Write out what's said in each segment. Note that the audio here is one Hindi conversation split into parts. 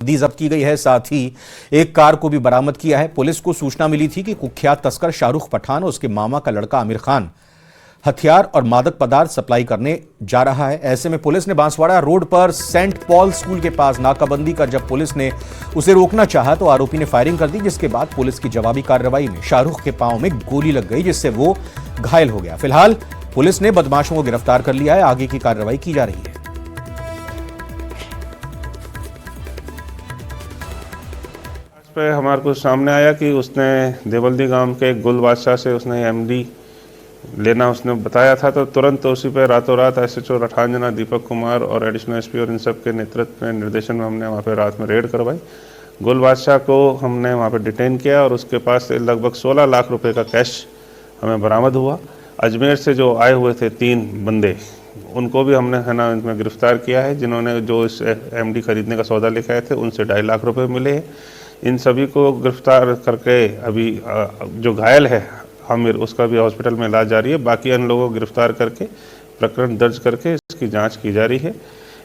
दी जब्त की गई है। साथ ही एक कार को भी बरामद किया है। पुलिस को सूचना मिली थी कि कुख्यात तस्कर शाहरुख पठान और उसके मामा का लड़का आमिर खान हथियार और मादक पदार्थ सप्लाई करने जा रहा है। ऐसे में पुलिस ने बांसवाड़ा रोड पर सेंट पॉल स्कूल के पास नाकाबंदी कर जब पुलिस ने उसे रोकना चाहा तो आरोपी ने फायरिंग कर दी, जिसके बाद पुलिस की जवाबी कार्रवाई में शाहरुख के पांव में गोली लग गई, जिससे वो घायल हो गया। फिलहाल पुलिस ने बदमाशों को गिरफ्तार कर लिया है। आगे की कार्रवाई की जा रही है। पे हमारे को सामने आया कि उसने देवल्दी गांव के गुल बादशाह से उसने एमडी लेना उसने बताया था, तो तुरंत उसी पे रातों रात एसएचओ रठांजना, दीपक कुमार और एडिशनल एसपी और इन सब के नेतृत्व में निर्देशन में हमने वहाँ पे रात में रेड करवाई। गुल बादशाह को हमने वहाँ पे डिटेन किया और उसके पास से लगभग 16 लाख रुपए का कैश हमें बरामद हुआ। अजमेर से जो आए हुए थे 3 बंदे, उनको भी हमने है ना इनमें गिरफ्तार किया है, जिन्होंने जो इस एमडी खरीदने का सौदा लेके आए थे उनसे 2.5 लाख रुपए मिले हैं। इन सभी को गिरफ्तार करके अभी जो घायल है आमिर, उसका भी हॉस्पिटल में इलाज जारी है। बाकी अन्य लोगों को गिरफ्तार करके प्रकरण दर्ज करके इसकी जांच की जा रही है।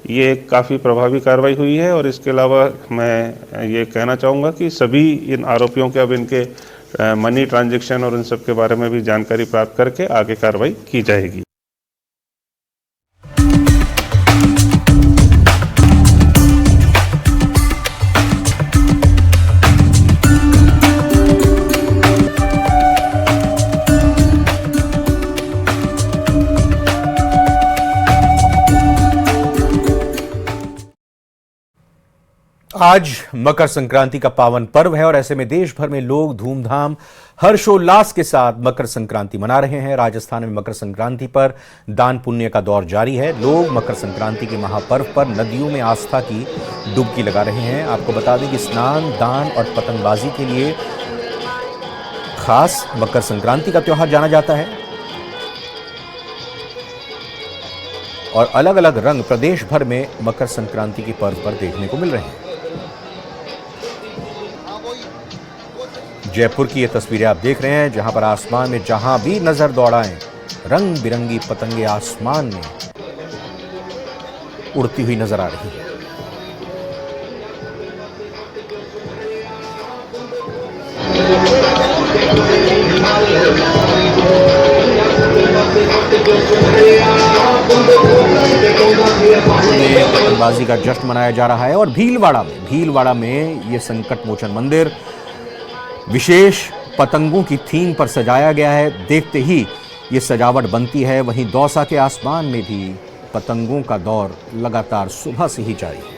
ये काफ़ी प्रभावी कार्रवाई हुई है और इसके अलावा मैं ये कहना चाहूँगा कि सभी इन आरोपियों के अब इनके मनी ट्रांजैक्शन और इन सब के बारे में भी जानकारी प्राप्त करके आगे कार्रवाई की जाएगी। आज मकर संक्रांति का पावन पर्व है और ऐसे में देश भर में लोग धूमधाम हर्षोल्लास के साथ मकर संक्रांति मना रहे हैं। राजस्थान में मकर संक्रांति पर दान पुण्य का दौर जारी है। लोग मकर संक्रांति के महापर्व पर नदियों में आस्था की डुबकी लगा रहे हैं। आपको बता दें कि स्नान, दान और पतंगबाजी के लिए खास मकर संक्रांति का त्योहार जाना जाता है और अलग अलग रंग प्रदेश भर में मकर संक्रांति के पर्व पर देखने को मिल रहे हैं। जयपुर की ये तस्वीरें आप देख रहे हैं, जहां पर आसमान में जहां भी नजर दौड़ाएं रंग बिरंगी पतंगे आसमान में उड़ती हुई नजर आ रही है। पतंगबाजी का जश्न मनाया जा रहा है और भीलवाड़ा में ये संकट मोचन मंदिर विशेष पतंगों की थीम पर सजाया गया है। देखते ही ये सजावट बनती है। वहीं दौसा के आसमान में भी पतंगों का दौर लगातार सुबह से ही जारी है।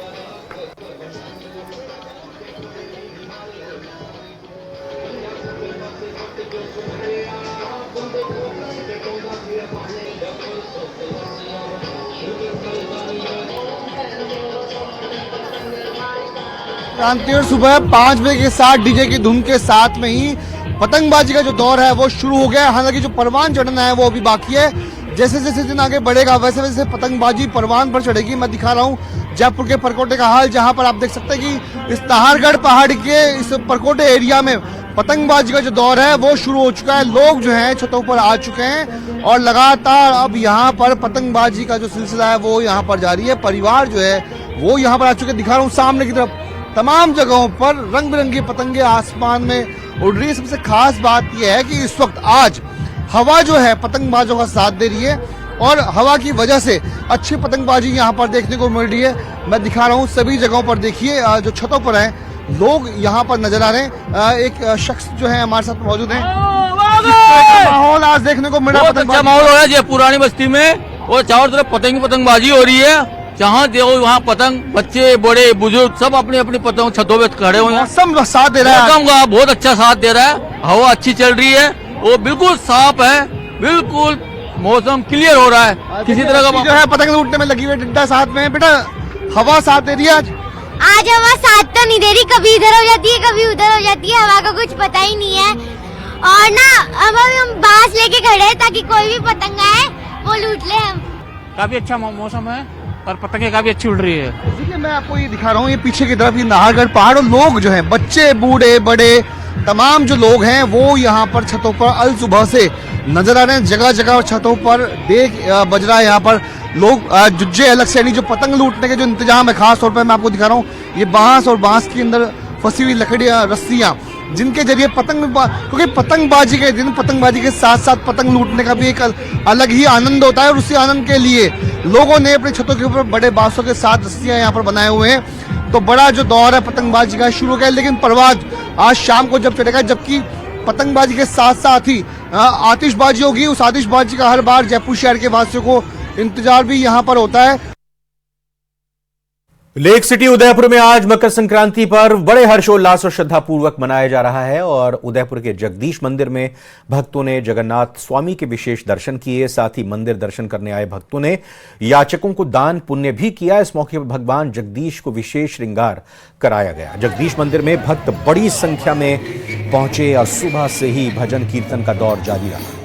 क्रांति और सुबह 5 बजे के साथ डीजे की धुन के साथ में ही पतंगबाजी का जो दौर है वो शुरू हो गया है। हालांकि जो परवान चढ़ना है वो अभी बाकी है। जैसे जैसे दिन आगे बढ़ेगा वैसे वैसे पतंगबाजी परवान पर चढ़ेगी। मैं दिखा रहा हूँ जयपुर के परकोटे का हाल, जहां पर आप देख सकते हैं कि इस नाहरगढ़ पहाड़ के इस परकोटे एरिया में पतंगबाजी का जो दौर है वो शुरू हो चुका है। लोग जो है छतों पर आ चुके हैं और लगातार अब यहाँ पर पतंगबाजी का जो सिलसिला है वो यहाँ पर जारी है। परिवार जो है वो यहाँ पर आ चुके, दिखा रहा हूँ सामने की तरफ तमाम जगहों पर रंग बिरंगी पतंगे आसमान में उड़ रही है। सबसे खास बात यह है कि इस वक्त आज हवा जो है पतंगबाजों का साथ दे रही है और हवा की वजह से अच्छी पतंगबाजी यहाँ पर देखने को मिल रही है। मैं दिखा रहा हूँ सभी जगहों पर, देखिए जो छतों पर हैं लोग यहाँ पर नजर आ रहे हैं। एक शख्स जो है हमारे साथ मौजूद है। माहौल आज देखने को मिल रहा है, अच्छा माहौल हो रहा है। पुरानी बस्ती में और चारों तरफ पतंगबाजी हो रही है। जहाँ देखो वहाँ पतंग, बच्चे बड़े बुजुर्ग सब अपनी अपनी पतंग छतों पे खड़े हुए हैं। मौसम साथ दे रहा है, मौसम का बहुत अच्छा साथ दे रहा है। हवा अच्छी चल रही है, वो बिल्कुल साफ है, बिल्कुल मौसम क्लियर हो रहा है। किसी तरह का जो है पतंग उड़ने में लगी हुई डंडा साथ में। बेटा हवा साथ दे रही है आज हवा साथ तो नहीं दे रही, कभी इधर हो जाती है कभी उधर हो जाती है, हवा का कुछ पता ही नहीं है। और ना अब हम बांस लेके खड़े हैं ताकि कोई भी पतंग आए वो लूट ले हम। काफी अच्छा मौसम है और पतंगे काफी अच्छी उड़ रही है। देखिए मैं आपको ये दिखा रहा हूँ, ये पीछे की तरफ ये नाहरगढ़ पहाड़ और लोग जो हैं बच्चे बूढ़े बड़े तमाम जो लोग हैं वो यहाँ पर छतों पर अल सुबह से नजर आ रहे हैं। जगह जगह छतों पर देख बज रहा है। यहाँ पर लोग जुज्जे अलग से, यानी जो पतंग लूटने के जो इंतजाम है, खास तौर पर मैं आपको दिखा रहा हूँ ये बांस और बांस के अंदर फंसी हुई लकड़ियां, रस्सियां, जिनके जरिए क्योंकि पतंगबाजी के दिन पतंगबाजी के साथ साथ पतंग लूटने का भी एक अलग ही आनंद होता है, और उसी आनंद के लिए लोगों ने अपने छतों के ऊपर बड़े बांसों के साथ रस्सियां यहाँ पर बनाए हुए हैं। तो बड़ा जो दौर है पतंगबाजी का शुरू हो गया, लेकिन परवाज आज शाम को जब चलेगा, जबकि पतंगबाजी के साथ साथ ही आतिशबाजी होगी। उस आतिशबाजी का हर बार जयपुर शहर के वासियों को इंतजार भी यहाँ पर होता है। लेक सिटी उदयपुर में आज मकर संक्रांति पर बड़े हर्षोल्लास और श्रद्धापूर्वक मनाया जा रहा है और उदयपुर के जगदीश मंदिर में भक्तों ने जगन्नाथ स्वामी के विशेष दर्शन किए। साथ ही मंदिर दर्शन करने आए भक्तों ने याचकों को दान पुण्य भी किया। इस मौके पर भगवान जगदीश को विशेष श्रृंगार कराया गया। जगदीश मंदिर में भक्त बड़ी संख्या में पहुंचे और सुबह से ही भजन कीर्तन का दौर जारी रहा।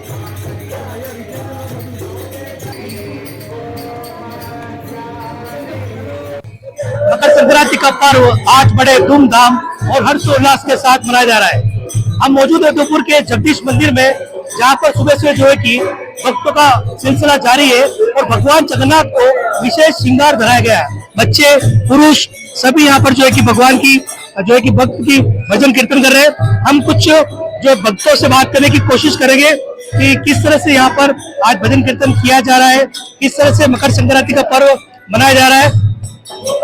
मकर संक्रांति का पर्व आज बड़े धूमधाम और हर्षोल्लास के साथ मनाया जा रहा है। हम मौजूद है उदयपुर के जगदीश मंदिर में, जहां पर सुबह से जो है कि भक्तों का सिलसिला जारी है और भगवान जगन्नाथ को विशेष श्रृंगार कराया गया है। बच्चे, पुरुष सभी यहाँ पर जो है कि भगवान की जो है कि भक्त की भजन कीर्तन कर रहे हैं। हम कुछ जो भक्तों से बात करने की कोशिश करेंगे कि किस तरह से यहाँ पर आज भजन कीर्तन किया जा रहा है, किस तरह से मकर संक्रांति का पर्व मनाया जा रहा है।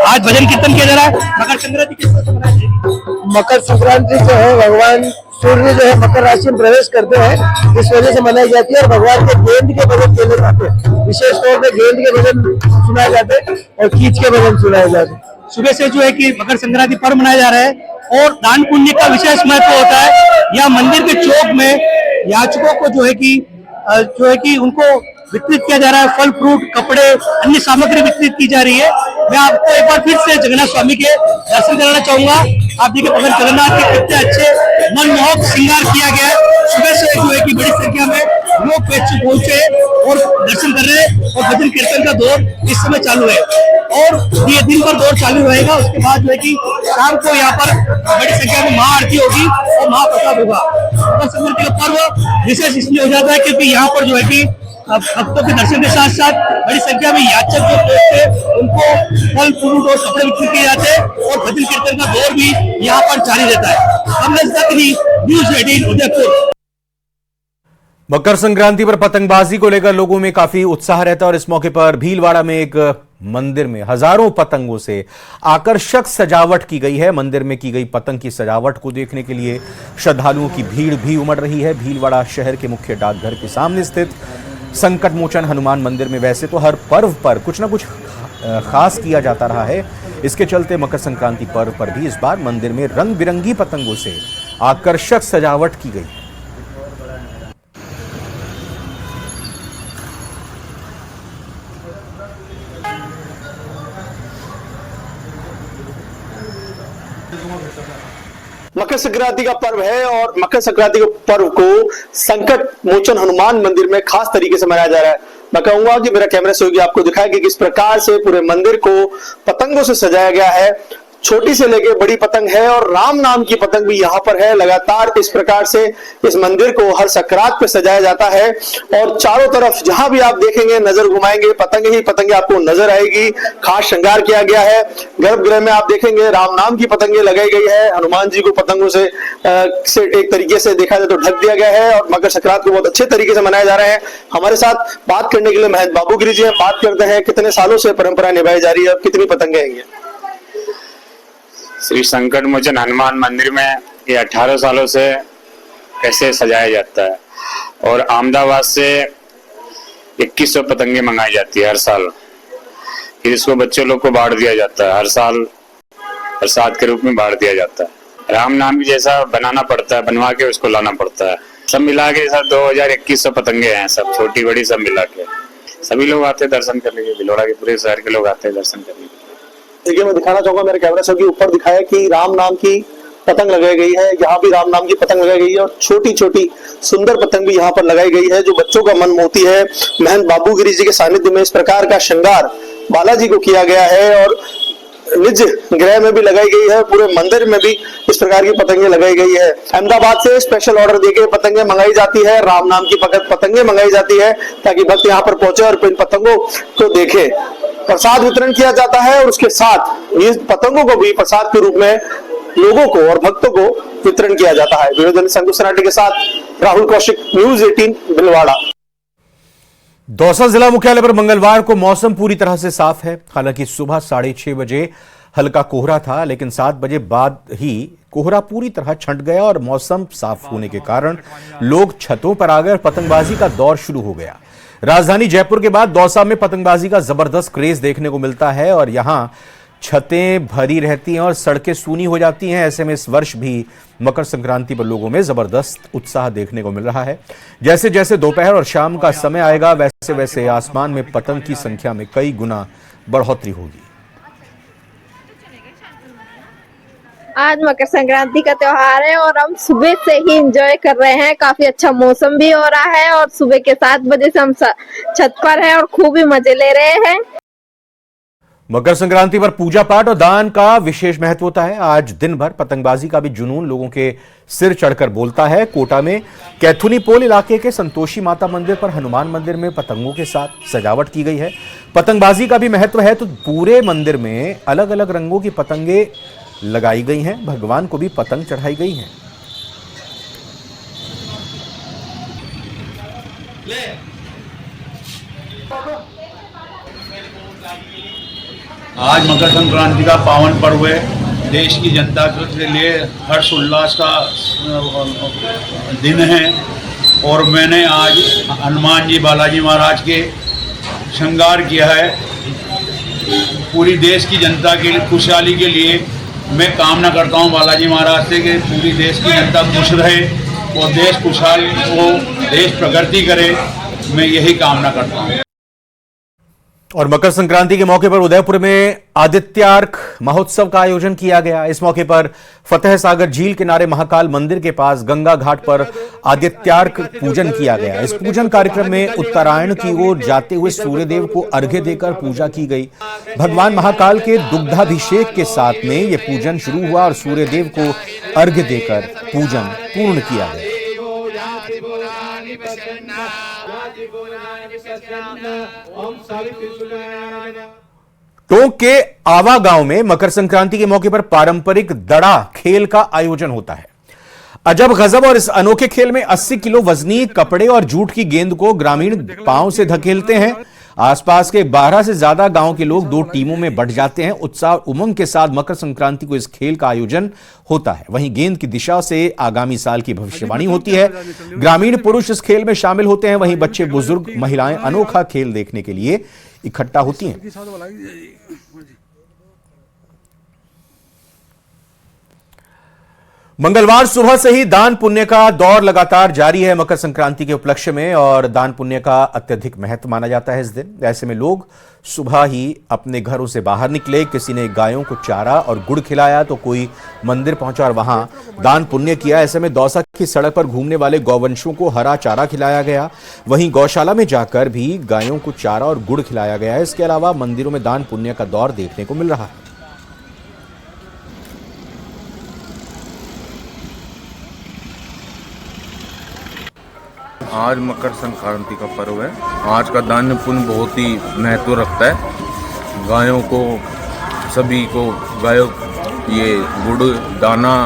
आज भजन कीर्तन किया जा रहा है। मकर संक्रांति किस तरह से मनाई जाएगी? मकर संक्रांति जो है भगवान सूर्य जो है मकर राशि में प्रवेश करते हैं, इस वजह से मनाई जाती है। और भगवान के गेंद के भजन खेले जाते हैं, विशेष तौर पे गेंद के भजन सुनाए जाते हैं और कीच के भजन सुनाए जाते हैं। सुबह से जो है कि मकर संक्रांति पर्व मनाया जा रहा है और दान पुण्य का विशेष महत्व होता है। यहाँ मंदिर के चौक में याचकों को जो है कि उनको वितरित किया जा रहा है। फल, फ्रूट, कपड़े, अन्य सामग्री वितरित की जा रही है। मैं आपको एक बार फिर से जगन्नाथ स्वामी के दर्शन कराना चाहूंगा। आप देखिए भगवान जगन्नाथ के कितने अच्छे मनमोहक श्रृंगार किया गया है। सुबह से जो है कि बड़ी संख्या में लोग पहुंचे और दर्शन कर रहे हैं और भजन कीर्तन का दौर इस समय चालू है और ये दिन भर दौर चालू रहेगा। उसके बाद जो है कि शाम को यहाँ पर बड़ी संख्या में महाआरती होगी और महाप्रसाद होगा। मकर संक्रांति का पर्व विशेष इसलिए हो जाता है क्योंकि यहाँ पर जो है कि भक्तों के दर्शन के साथ साथ बड़ी संख्या में याचक जो पहुंचते हैं उनको फल, फ्रूट और कपड़े वितरित किए जाते हैं और भजन कीर्तन का दौर भी यहाँ पर जारी रहता है। कमलेश दत्तनी, न्यूज़ 18 उदयपुर। मकर संक्रांति पर पतंगबाजी को लेकर लोगों में काफी उत्साह रहता है और इस मौके पर भीलवाड़ा में एक मंदिर में हजारों पतंगों से आकर्षक सजावट की गई है। मंदिर में की गई पतंग की सजावट को देखने के लिए श्रद्धालुओं की भीड़ भी उमड़ रही है। भीलवाड़ा शहर के मुख्य डाकघर के सामने स्थित संकट मोचन हनुमान मंदिर में वैसे तो हर पर्व पर कुछ ना कुछ खास किया जाता रहा है। इसके चलते मकर संक्रांति पर्व पर भी इस बार मंदिर में रंग बिरंगी पतंगों से आकर्षक सजावट की गई। मकर संक्रांति का पर्व है और मकर संक्रांति के पर्व को संकट मोचन हनुमान मंदिर में खास तरीके से मनाया जा रहा है। मैं कहूंगा कि मेरा कैमरा सहयोगी आपको दिखाया कि किस प्रकार से पूरे मंदिर को पतंगों से सजाया गया है। छोटी से लेके बड़ी पतंग है और राम नाम की पतंग भी यहाँ पर है। लगातार इस प्रकार से इस मंदिर को हर सकरात पे सजाया जाता है और चारों तरफ जहां भी आप देखेंगे, नजर घुमाएंगे, पतंगे ही पतंगे आपको नजर आएगी। खास श्रृंगार किया गया है। गर्भगृह में आप देखेंगे राम नाम की पतंगे लगाई गई है। हनुमान जी को पतंगों से एक तरीके से देखा जाए तो ढक दिया गया है और मकर संक्रांति को बहुत अच्छे तरीके से मनाया जा रहा है। हमारे साथ बात करने के लिए महंत बाबूगिरी जी हैं। बात करते हैं कितने सालों से परंपरा निभाई जा रही है और कितनी पतंगे हैं? श्री संकट मोचन हनुमान मंदिर में ये 18 सालों से कैसे सजाया जाता है और अहमदाबाद से 2100 पतंगे मंगाई जाती है हर साल। फिर इसको बच्चों लोग को बांट दिया जाता है। हर साल प्रसाद के रूप में बांट दिया जाता है। राम नाम भी जैसा बनाना पड़ता है, बनवा के उसको लाना पड़ता है। सब मिला के सर 2100 पतंगे हैं, सब छोटी बड़ी सब मिला के। सभी लोग आते हैं दर्शन करने के लिए। भिलवाड़ा के पूरे शहर के लोग आते हैं दर्शन करने के लिए। देखिए मैं दिखाना चाहूंगा, मेरे कैमरा से ऊपर दिखाया कि राम नाम की पतंग लगाई गई है। यहाँ भी राम नाम की पतंग लगाई गई है और छोटी छोटी सुंदर पतंग भी यहाँ पर लगाई गई है जो बच्चों का मन मोहती है। महंत बाबूगिरी जी के सानिध्य में इस प्रकार का श्रृंगार बालाजी को किया गया है और निज गृह में भी लगाई गई है। पूरे मंदिर में भी इस प्रकार की पतंगे लगाई गई है। अहमदाबाद से स्पेशल ऑर्डर देके पतंगे मंगाई जाती है। राम नाम की पतंगे मंगाई जाती है ताकि भक्त यहाँ पर पहुंचे और इन पतंगों को देखे। प्रसाद वितरण किया जाता है और उसके साथ ये पतंगों को भी प्रसाद के रूप में लोगों को और भक्तों को वितरण किया जाता है। वीडियो जर्नलिस्ट संतोष सराठी के साथ राहुल कौशिक, न्यूज 18 भिलवाड़ा। दौसा जिला मुख्यालय पर मंगलवार को मौसम पूरी तरह से साफ है। हालांकि सुबह 6:30 बजे हल्का कोहरा था, लेकिन 7 बजे बाद ही कोहरा पूरी तरह छंट गया और मौसम साफ होने के कारण लोग छतों पर आ गए और पतंगबाजी का दौर शुरू हो गया। राजधानी जयपुर के बाद दौसा में पतंगबाजी का जबरदस्त क्रेज देखने को मिलता है और यहां छतें भरी रहती हैं और सड़कें सूनी हो जाती हैं। ऐसे में इस वर्ष भी मकर संक्रांति पर लोगों में जबरदस्त उत्साह देखने को मिल रहा है। जैसे जैसे दोपहर और शाम का समय आएगा, वैसे वैसे आसमान में पतंग की संख्या में कई गुना बढ़ोतरी होगी। आज मकर संक्रांति का त्योहार है और हम सुबह से ही एंजॉय कर रहे हैं। काफी अच्छा मौसम भी हो रहा है और सुबह के 7 बजे से हम छत पर हैं और खूब ही मजे ले रहे हैं। मकर संक्रांति पर पूजा पाठ और दान का विशेष महत्व होता है। आज दिन भर पतंगबाजी का भी जुनून लोगों के सिर चढ़कर बोलता है। कोटा में कैथुनी पोल इलाके के संतोषी माता मंदिर पर हनुमान मंदिर में पतंगों के साथ सजावट की गई है। पतंगबाजी का भी महत्व है तो पूरे मंदिर में अलग अलग रंगों की पतंगे लगाई गई हैं। भगवान को भी पतंग चढ़ाई गई हैं। आज मकर संक्रांति का पावन पर्व है। देश की जनता के लिए हर्ष उल्लास का दिन है और मैंने आज हनुमान जी बालाजी महाराज के श्रृंगार किया है। पूरी देश की जनता के खुशहाली के लिए मैं कामना करता हूं बालाजी महाराज से कि पूरी देश की जनता खुश रहे और देश खुशहाल हो, देश प्रगति करे। मैं यही कामना करता हूं। और मकर संक्रांति के मौके पर उदयपुर में आदित्यार्क महोत्सव का आयोजन किया गया। इस मौके पर फतेह सागर झील किनारे महाकाल मंदिर के पास गंगा घाट पर आदित्यार्क पूजन किया गया। इस पूजन कार्यक्रम में उत्तरायण की ओर जाते हुए सूर्यदेव को अर्घ्य देकर पूजा की गई। भगवान महाकाल के दुग्धाभिषेक के साथ में यह पूजन शुरू हुआ और सूर्यदेव को अर्घ्य देकर पूजन पूर्ण किया गया। टोंक के आवा गांव में मकर संक्रांति के मौके पर पारंपरिक दड़ा खेल का आयोजन होता है। अजब गजब और इस अनोखे खेल में 80 किलो वजनी कपड़े और जूट की गेंद को ग्रामीण पांव से धकेलते हैं। आसपास के 12 से ज्यादा गांव के लोग 2 टीमों में बंट जाते हैं। उत्साह और उमंग के साथ मकर संक्रांति को इस खेल का आयोजन होता है। वहीं गेंद की दिशा से आगामी साल की भविष्यवाणी होती है। ग्रामीण पुरुष इस खेल में शामिल होते हैं, वहीं बच्चे, बुजुर्ग, महिलाएं अनोखा खेल देखने के लिए इकट्ठा होती हैं। मंगलवार सुबह से ही दान पुण्य का दौर लगातार जारी है मकर संक्रांति के उपलक्ष्य में और दान पुण्य का अत्यधिक महत्व माना जाता है इस दिन। ऐसे में लोग सुबह ही अपने घरों से बाहर निकले। किसी ने गायों को चारा और गुड़ खिलाया तो कोई मंदिर पहुंचा और वहां दान पुण्य किया। ऐसे में दौसा की सड़क पर घूमने वाले गौवंशों को हरा चारा खिलाया गया। वहीं गौशाला में जाकर भी गायों को चारा और गुड़ खिलाया गया। इसके अलावा मंदिरों में दान पुण्य का दौर देखने को मिल रहा है। आज मकर संक्रांति का पर्व है। आज का दान पुण्य बहुत ही महत्व रखता है। गायों को, सभी को गायों ये गुड़, दाना,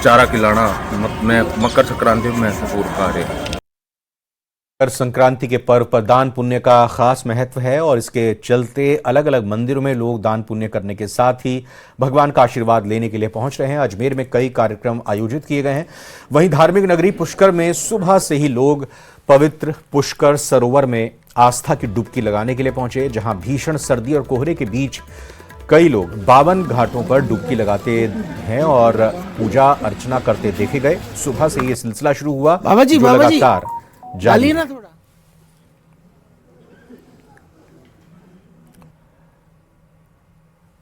चारा खिलाना मकर संक्रांति में महत्वपूर्ण कार्य है। मकर संक्रांति के पर्व पर दान पुण्य का खास महत्व है और इसके चलते अलग अलग मंदिरों में लोग दान पुण्य करने के साथ ही भगवान का आशीर्वाद लेने के लिए पहुंच रहे हैं। अजमेर में कई कार्यक्रम आयोजित किए गए हैं। वहीं धार्मिक नगरी पुष्कर में सुबह से ही लोग पवित्र पुष्कर सरोवर में आस्था की डुबकी लगाने के लिए पहुंचे, जहां भीषण सर्दी और कोहरे के बीच कई लोग 52 घाटों पर डुबकी लगाते हैं और पूजा अर्चना करते देखे गए। सुबह से ये सिलसिला शुरू हुआ जो लगातार जारी है।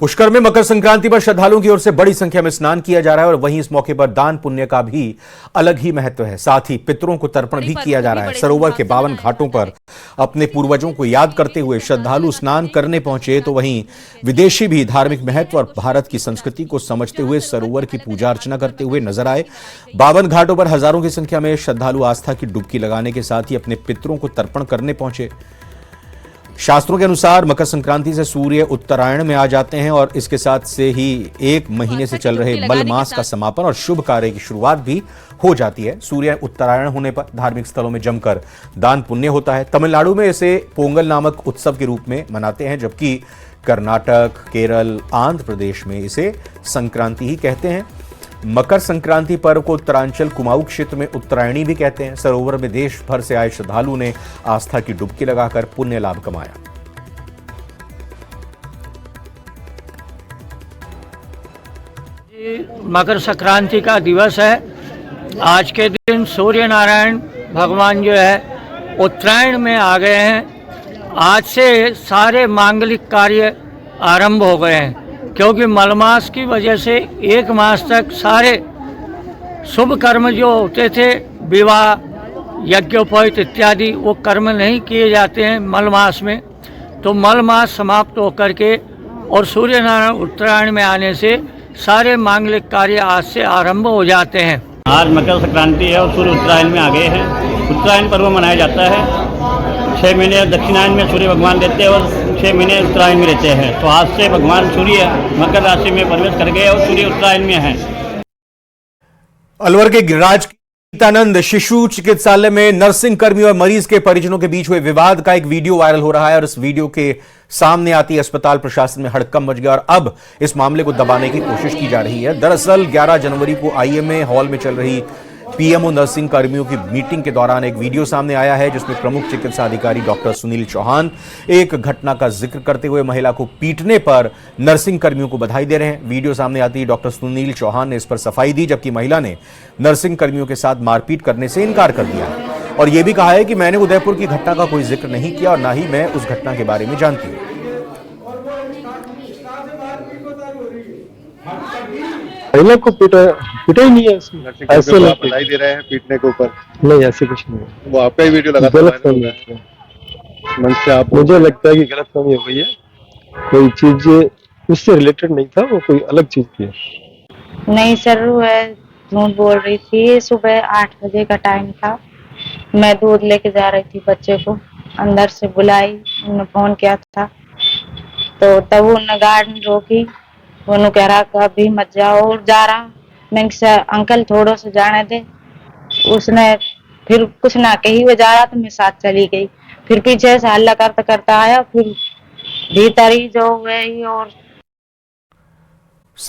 पुष्कर में मकर संक्रांति पर श्रद्धालुओं की ओर से बड़ी संख्या में स्नान किया जा रहा है और वहीं इस मौके पर दान पुण्य का भी अलग ही महत्व है। साथ ही पितरों को तर्पण भी किया जा रहा है। सरोवर के 52 घाटों पर अपने पूर्वजों को याद करते हुए श्रद्धालु स्नान करने पहुंचे तो वहीं विदेशी भी धार्मिक महत्व और भारत की संस्कृति को समझते हुए सरोवर की पूजा अर्चना करते हुए नजर आए। 52 घाटों पर हजारों की संख्या में श्रद्धालु आस्था की डुबकी लगाने के साथ ही अपने पितरों को तर्पण करने पहुंचे। शास्त्रों के अनुसार मकर संक्रांति से सूर्य उत्तरायण में आ जाते हैं और इसके साथ से ही 1 महीने से चल रहे मल मास का समापन और शुभ कार्य की शुरुआत भी हो जाती है। सूर्य उत्तरायण होने पर धार्मिक स्थलों में जमकर दान पुण्य होता है। तमिलनाडु में इसे पोंगल नामक उत्सव के रूप में मनाते हैं, जबकि कर्नाटक, केरल, आंध्र प्रदेश में इसे संक्रांति ही कहते हैं। मकर संक्रांति पर्व को उत्तरांचल कुमाऊं क्षेत्र में उत्तरायणी भी कहते हैं। सरोवर में देश भर से आए श्रद्धालु ने आस्था की डुबकी लगाकर पुण्य लाभ कमाया। मकर संक्रांति का दिवस है। आज के दिन सूर्य नारायण भगवान जो है उत्तरायण में आ गए हैं। आज से सारे मांगलिक कार्य आरंभ हो गए हैं, क्योंकि मलमास की वजह से 1 मास तक सारे शुभ कर्म जो होते थे, विवाह, यज्ञोपवीत इत्यादि, वो कर्म नहीं किए जाते हैं मल मास में। तो मल मास समाप्त होकर के और सूर्य नारायण उत्तरायण में आने से सारे मांगलिक कार्य आज से आरंभ हो जाते हैं। आज मकर संक्रांति है और सूर्य उत्तरायण में आ गए हैं। उत्तरायण पर्व मनाया जाता है। 6 महीने दक्षिणायन में सूर्य भगवान रहते हैं और 6 महीने उत्तरायण में रहते हैं। तो आज से भगवान सूर्य मकर राशि में प्रवेश कर गए और सूर्य उत्तरायण में है। अलवर के गिरिराज गीतानंद शिशु चिकित्सालय में नर्सिंग कर्मी और मरीज के परिजनों के बीच हुए विवाद का एक वीडियो वायरल हो रहा है और इस वीडियो के सामने आती अस्पताल प्रशासन में हड़कंप मच गया और अब इस मामले को दबाने की कोशिश की जा रही है। दरअसल 11 जनवरी को आईएमए हॉल में चल रही पीएमओ नर्सिंग कर्मियों की मीटिंग के दौरान एक वीडियो सामने आया है, जिसमें प्रमुख चिकित्सा अधिकारी डॉक्टर सुनील चौहान एक घटना का जिक्र करते हुए महिला को पीटने पर नर्सिंग कर्मियों को बधाई दे रहे हैं। वीडियो सामने आती ही डॉक्टर सुनील चौहान ने इस पर सफाई दी, जबकि महिला ने नर्सिंग कर्मियों के साथ मारपीट करने से इनकार कर दिया और यह भी कहा है कि मैंने उदयपुर की घटना का कोई जिक्र नहीं किया और ना ही मैं उस घटना के बारे में जानती हूं। महिला को पीटा ही नहीं है उसमें, ऐसे बधाई दे रहे हैं पीटने के ऊपर। नहीं, ऐसे कुछ नहीं। वो आपका ही वीडियो लगा था, गलतफहमी है मन से। आप मुझे लगता है कि गलतफहमी हो गई है। कोई चीज उससे रिलेटेड नहीं था, वो कोई अलग चीज थी। नहीं सर, वह झूठ बोल रही थी। सुबह 8 बजे का टाइम था। मैं दूध लेके जा रही थी, बच्चे को अंदर से बुलाई, उन्होंने फोन किया था तो तब उन्होंने गाड़ी रोकी। उन्होंने कह रहा कभी मत जाओ और जा रहा। मैंने कहा अंकल थोड़ा सा जाने दे। उसने फिर कुछ ना कही, वो जा रहा तो मैं साथ चली गई। फिर पीछे से हल्ला करता करता आया, फिर भीतर ही जो गई और